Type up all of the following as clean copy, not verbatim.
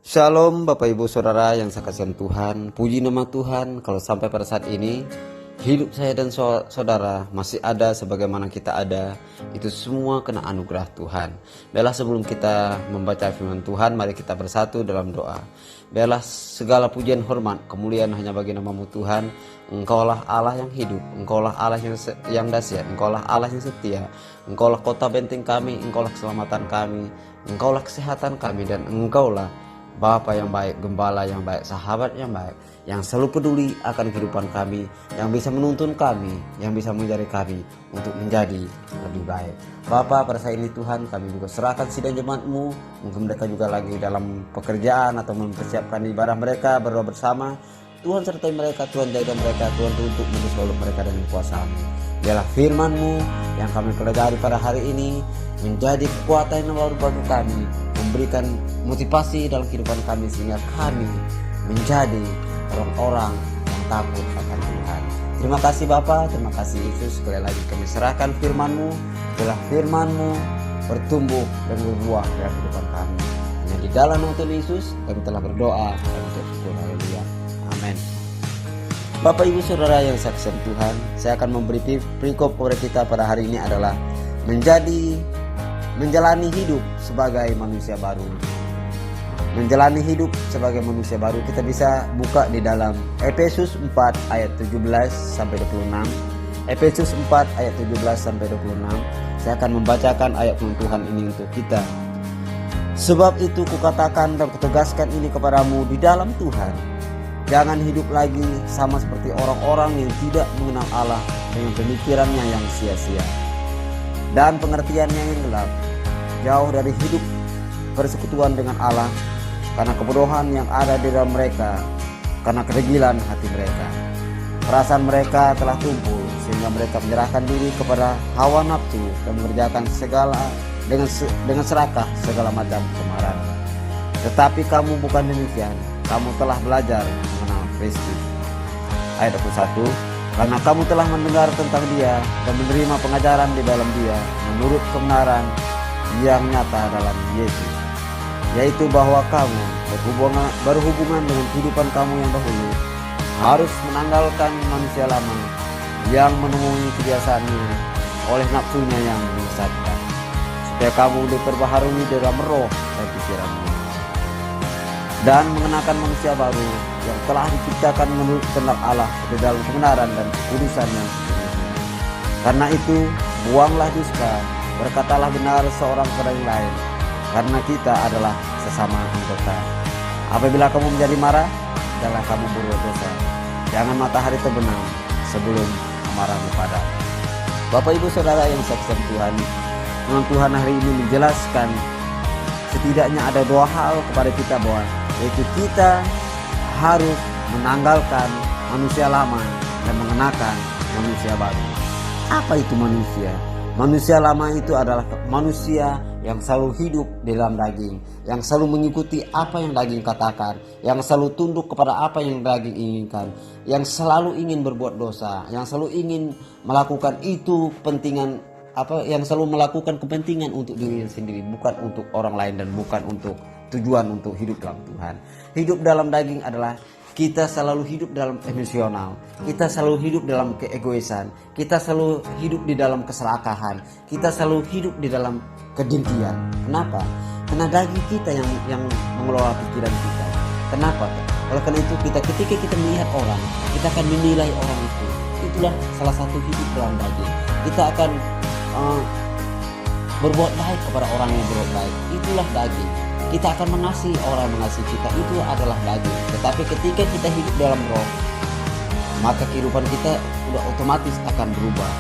Shalom Bapak Ibu Saudara yang saya kasihan Tuhan. Puji nama Tuhan kalau sampai pada saat ini hidup saya dan saudara masih ada sebagaimana kita ada. Itu semua kena anugerah Tuhan. Biarlah sebelum kita membaca firman Tuhan, mari kita bersatu dalam doa. Biarlah segala pujian hormat kemuliaan hanya bagi namamu Tuhan. Engkaulah Allah yang hidup, Engkaulah Allah yang dahsyat, Engkaulah Allah yang setia, Engkaulah kota benteng kami, Engkaulah keselamatan kami, Engkaulah kesehatan kami, dan Engkaulah Bapa yang baik, Gembala yang baik, Sahabat yang baik, yang selalu peduli akan kehidupan kami, yang bisa menuntun kami, yang bisa menjadi kami untuk menjadi lebih baik. Bapa, pada saat ini Tuhan, kami juga serahkan sidang jemaat-Mu. Mungkin mereka juga lagi dalam pekerjaan atau mempersiapkan ibadah mereka, berdoa bersama. Tuhan sertai mereka, Tuhan jaga mereka, Tuhan tuntut selalu mereka dengan kuasa-Mu. Biarlah firman-Mu yang kami pelajari pada hari ini menjadi kekuatan yang baru bagi kami, memberikan motivasi dalam kehidupan kami sehingga kami menjadi orang-orang yang takut akan Tuhan. Terima kasih Bapa, terima kasih Yesus. Sekali lagi kami serahkan firman-Mu. Biarlah firman-Mu bertumbuh dan berbuah dalam kehidupan kami. Hanya di dalam nama Tuhan Yesus kami telah berdoa dan bersyukur. Haleluya. Amin. Bapak Ibu Saudara yang saksikan Tuhan, saya akan memberi perikop kepada kita pada hari ini adalah menjalani hidup sebagai manusia baru. Menjalani hidup sebagai manusia baru, kita bisa buka di dalam Efesus 4 ayat 17 sampai 26. Efesus 4 ayat 17 sampai 26. Saya akan membacakan ayat Tuhan ini untuk kita. Sebab itu kukatakan dan kutegaskan ini kepadamu di dalam Tuhan, jangan hidup lagi sama seperti orang-orang yang tidak mengenal Allah dengan pemikirannya yang sia-sia dan pengertiannya yang gelap, jauh dari hidup persekutuan dengan Allah, karena kebodohan yang ada di dalam mereka, karena kedegilan hati mereka. Perasaan mereka telah tumpul sehingga mereka menyerahkan diri kepada hawa nafsu dan mengerjakan segala dengan serakah segala macam kemarahan. Tetapi kamu bukan demikian, kamu telah belajar mengenal Kristus. Ayat 21, karena kamu telah mendengar tentang Dia dan menerima pengajaran di dalam Dia menurut kebenaran yang nyata dalam Yesus, yaitu bahwa kamu berhubungan dengan kehidupan kamu yang dahulu harus menanggalkan manusia lama yang menemui kebiasaannya oleh nafsunya yang menyesatkan, supaya kamu diperbaharui dalam roh dan pikiranmu, dan mengenakan manusia baru yang telah diciptakan menurut kehendak Allah di dalam kebenaran dan kekudusan yang sesungguhnya. Karena itu buanglah dusta, berkatalah benar seorang kepada yang lain, karena kita adalah sesama anggota. Apabila kamu menjadi marah, janganlah kamu berbuat dosa. Jangan matahari terbenam sebelum amarahmu padam. Bapak Ibu Saudara yang saksikan Tuhan, Tuhan hari ini menjelaskan setidaknya ada dua hal kepada kita, bahwa yaitu kita harus menanggalkan manusia lama dan mengenakan manusia baru. Apa itu manusia? Manusia lama itu adalah manusia yang selalu hidup di dalam daging, yang selalu mengikuti apa yang daging katakan, yang selalu tunduk kepada apa yang daging inginkan, yang selalu ingin berbuat dosa, yang selalu ingin melakukan itu kepentingan yang selalu melakukan kepentingan untuk diri sendiri, bukan untuk orang lain dan bukan untuk tujuan untuk hidup dalam Tuhan. Hidup dalam daging adalah kita selalu hidup dalam emosional, kita selalu hidup dalam keegoisan, kita selalu hidup di dalam keserakahan, kita selalu hidup di dalam kedengkian. Kenapa? Karena daging kita yang mengelola pikiran kita. Kenapa? Oleh karena itu ketika kita melihat orang, kita akan menilai orang itu. Itulah salah satu hidup dalam daging. Kita akan berbuat baik kepada orang yang berbuat baik. Itulah daging. Kita akan mengasihi orang mengasihi kita, itu adalah daging. Tetapi ketika kita hidup dalam roh, maka kehidupan kita sudah otomatis akan berubah.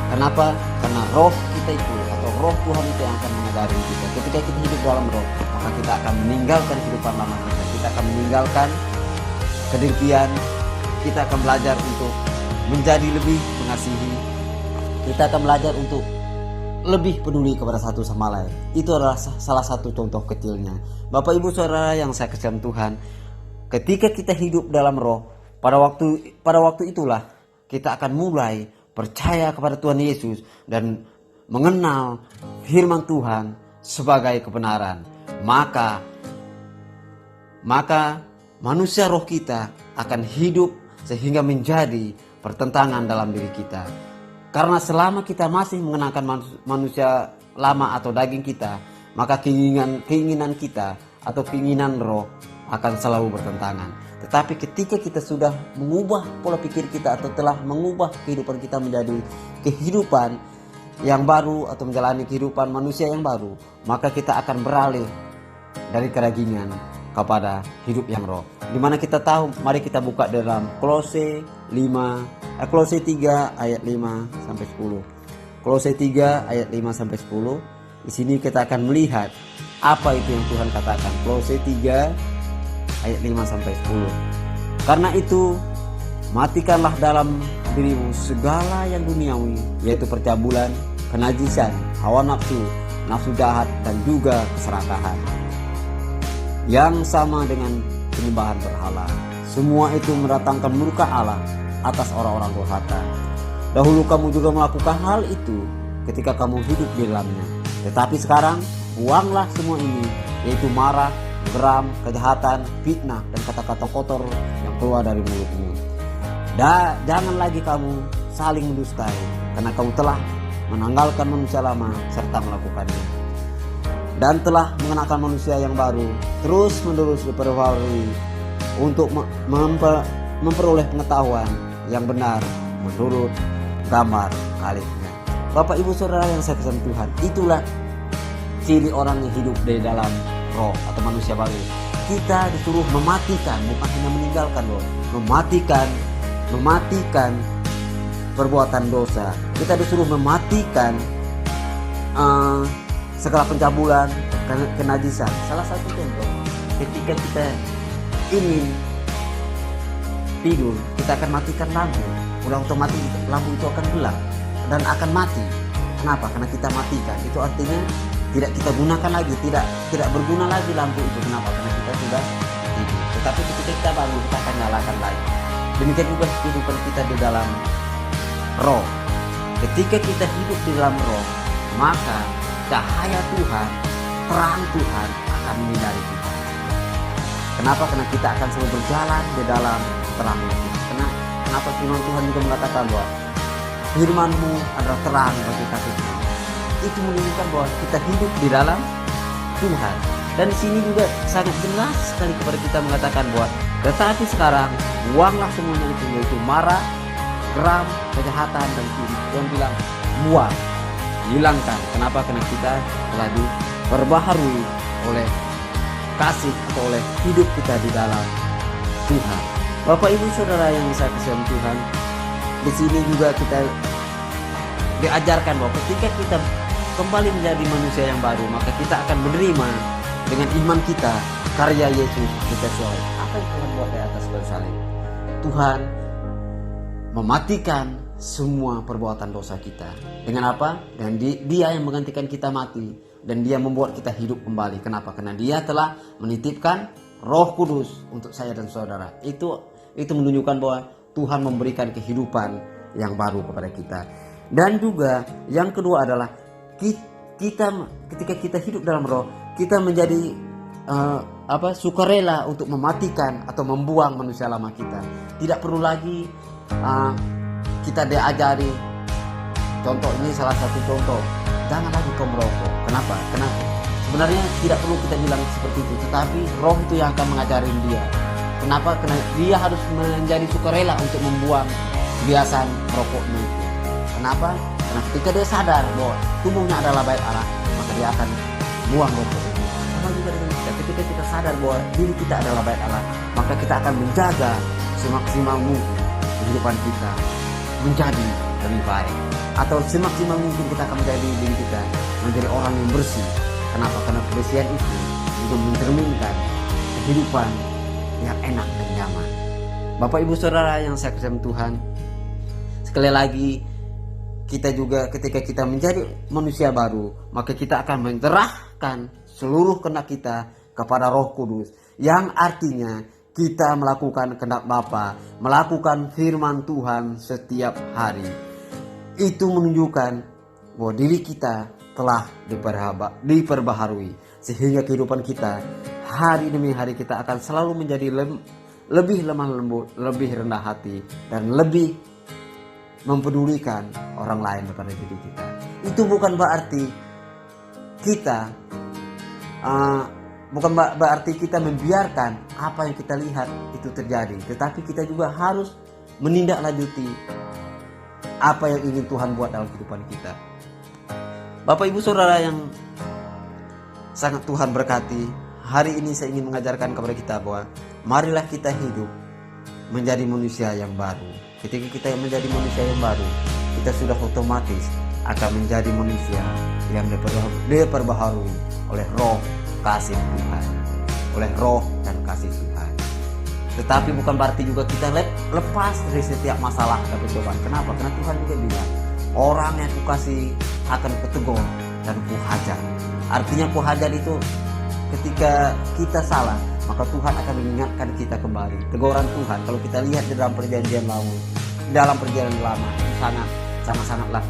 Kenapa? Karena roh kita itu atau roh Tuhan itu yang akan mengajari kita. Ketika kita hidup dalam roh, maka kita akan meninggalkan kehidupan lama kita. Kita akan meninggalkan kedengkian. Kita akan belajar untuk menjadi lebih mengasihi. Kita akan belajar untuk lebih peduli kepada satu sama lain. Itu adalah salah satu contoh kecilnya. Bapak Ibu Saudara yang saya kasihan Tuhan, ketika kita hidup dalam roh, pada waktu itulah kita akan mulai percaya kepada Tuhan Yesus dan mengenal firman Tuhan sebagai kebenaran. Maka maka manusia roh kita akan hidup sehingga menjadi pertentangan dalam diri kita. Karena selama kita masih mengenakan manusia lama atau daging kita, maka keinginan kita atau keinginan roh akan selalu bertentangan. Tetapi ketika kita sudah mengubah pola pikir kita atau telah mengubah kehidupan kita menjadi kehidupan yang baru atau menjalani kehidupan manusia yang baru, maka kita akan beralih dari keragingan kepada hidup yang roh. Dimana kita tahu, mari kita buka dalam Kolose 3 ayat 5 sampai 10. Kolose 3 ayat 5 sampai 10. Di sini kita akan melihat apa itu yang Tuhan katakan. Kolose 3 ayat 5 sampai 10. Karena itu, matikanlah dalam dirimu segala yang duniawi, yaitu percabulan, kenajisan, hawa nafsu, nafsu jahat, dan juga keserakahan, yang sama dengan penyembahan berhala. Semua itu mendatangkan murka Allah atas orang-orang durhaka. Dahulu kamu juga melakukan hal itu ketika kamu hidup di dalamnya. Tetapi sekarang buanglah semua ini, yaitu marah, geram, kejahatan, fitnah, dan kata-kata kotor yang keluar dari mulutmu. Dan jangan lagi kamu saling mendustai, karena kamu telah menanggalkan manusia lama serta melakukannya, dan telah mengenakan manusia yang baru, terus menerus diperbarui untuk memperoleh pengetahuan yang benar menurut gambar kalibnya. Bapak Ibu Saudara yang saya kasihi Tuhan, itulah ciri orang yang hidup di dalam roh atau manusia baru. Kita disuruh mematikan, bukan hanya meninggalkan loh, mematikan perbuatan dosa. Kita disuruh mematikan segala pencabulan, kenajisan. Salah satu contoh, ketika kita ingin tidur, kita akan matikan lampu. Udah otomatis lampu itu akan gelap dan akan mati. Kenapa? Karena kita matikan. Itu artinya tidak kita gunakan lagi, tidak berguna lagi lampu itu. Kenapa? Karena kita sudah tidur. Tetapi ketika kita bangun, kita akan nyalakan lagi. Demikian juga kehidupan kita di dalam roh. Ketika kita hidup di dalam roh, maka cahaya Tuhan, terang Tuhan akan menyinari kita. Kenapa? Karena kita akan selalu berjalan di dalam terangnya Tuhan. Kenapa firman Tuhan juga mengatakan bahwa firman-Mu adalah terang bagi kakiku. Itu menunjukkan bahwa kita hidup di dalam Tuhan. Dan di sini juga sangat jelas sekali kepada kita mengatakan bahwa tetapi sekarang buanglah semuanya itu, yaitu marah, geram, kejahatan, dan iri. Tuhan bilang buang, hilangkan. Kenapa? Karena kita telah diperbaharui oleh kasih atau oleh hidup kita di dalam Tuhan. Bapak Ibu Saudara yang saya kasihi Tuhan, di sini juga kita diajarkan bahwa ketika kita kembali menjadi manusia yang baru, maka kita akan menerima dengan iman kita karya Yesus di kayu salib. Apa yang Tuhan buat di atas kayu salib? Tuhan mematikan semua perbuatan dosa kita. Dengan apa? Dan Dia yang menggantikan kita mati, dan Dia membuat kita hidup kembali. Kenapa? Karena Dia telah menitipkan Roh Kudus untuk saya dan saudara. Itu menunjukkan bahwa Tuhan memberikan kehidupan yang baru kepada kita. Dan juga yang kedua adalah kita ketika kita hidup dalam roh, kita menjadi sukarela untuk mematikan atau membuang manusia lama kita. Tidak perlu lagi kita diajari. Contoh ini salah satu contoh. Jangan lagi kau merokok. Kenapa? Karena sebenarnya tidak perlu kita bilang seperti itu, tetapi roh itu yang akan mengajarin dia. Kenapa? Karena dia harus menjadi sukarela untuk membuang kebiasaan merokoknya itu. Kenapa? Karena ketika dia sadar bahwa tubuhnya adalah bait Allah, maka dia akan buang rokok itu. Sama juga dengan kita, ketika kita sadar bahwa diri kita adalah bait Allah, maka kita akan menjaga semaksimal mungkin kehidupan kita menjadi lebih baik. Atau semaksimal mungkin kita akan menjadi diri kita menjadi orang yang bersih. Kenapa? Karena kebersihan itu juga mencerminkan kehidupan yang enak dan nyaman. Bapak Ibu Saudara yang saya kasihi Tuhan, sekali lagi kita juga ketika kita menjadi manusia baru, maka kita akan menyerahkan seluruh kehendak kita kepada Roh Kudus, yang artinya kita melakukan kehendak Bapa, melakukan firman Tuhan setiap hari. Itu menunjukkan bahwa diri kita telah diperbaharui, sehingga kehidupan kita hari demi hari kita akan selalu menjadi lebih lemah lembut, lebih rendah hati, dan lebih mempedulikan orang lain daripada diri kita. Itu bukan berarti kita berarti kita membiarkan apa yang kita lihat itu terjadi, tetapi kita juga harus menindaklanjuti apa yang ingin Tuhan buat dalam kehidupan kita. Bapak Ibu Saudara yang sangat Tuhan berkati, hari ini saya ingin mengajarkan kepada kita bahwa marilah kita hidup menjadi manusia yang baru. Ketika kita menjadi manusia yang baru, kita sudah otomatis akan menjadi manusia yang diperbaharui oleh roh kasih Tuhan, oleh roh dan kasih Tuhan. Tetapi bukan berarti juga kita lepas dari setiap masalah dan percobaan. Kenapa? Karena Tuhan juga bilang, orang yang kukasih akan kutegur dan kuhajar. Artinya kuhajar itu ketika kita salah, maka Tuhan akan mengingatkan kita kembali. Teguran Tuhan kalau kita lihat di dalam perjanjian lama itu sangatlah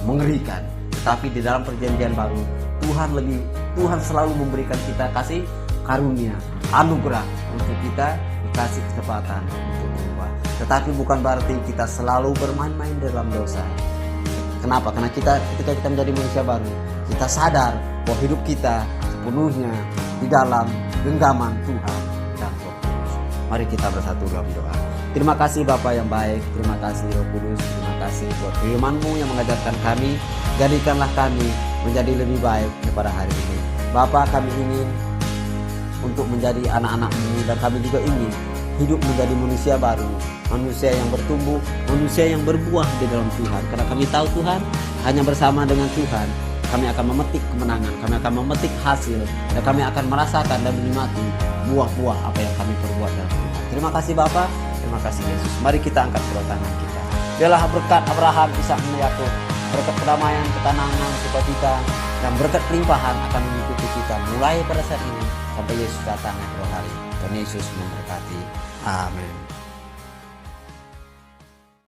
mengerikan. Tetapi di dalam perjanjian baru Tuhan selalu memberikan kita kasih karunia, anugerah untuk kita dikasih kesempatan untuk berubah. Tetapi bukan berarti kita selalu bermain-main dalam dosa. Kenapa? Karena ketika kita menjadi manusia baru, kita sadar bahwa hidup kita sepenuhnya di dalam genggaman Tuhan dan Roh Kudus. Mari kita bersatu dalam doa. Terima kasih Bapa yang baik, terima kasih Roh Kudus, terima kasih buat firman-Mu yang mengajarkan kami. Jadikanlah kami menjadi lebih baik daripada hari ini. Bapa, kami ingin untuk menjadi anak-anak-Mu, dan kami juga ingin hidup menjadi manusia baru, manusia yang bertumbuh, manusia yang berbuah di dalam Tuhan. Karena kami tahu Tuhan, hanya bersama dengan Tuhan kami akan memetik kemenangan, kami akan memetik hasil, dan kami akan merasakan dan menikmati buah-buah apa yang kami perbuat dalam Tuhan. Terima kasih Bapa, terima kasih Yesus. Mari kita angkat kedua tangan kita. Biarlah berkat Abraham, Ishak, dan Yakub, berkat kedamaian, ketenangan, sukacita, dan berkat kelimpahan akan mengikuti kita mulai pada saat ini sampai Yesus datang esok hari. Dan Yesus memberkati. Amin.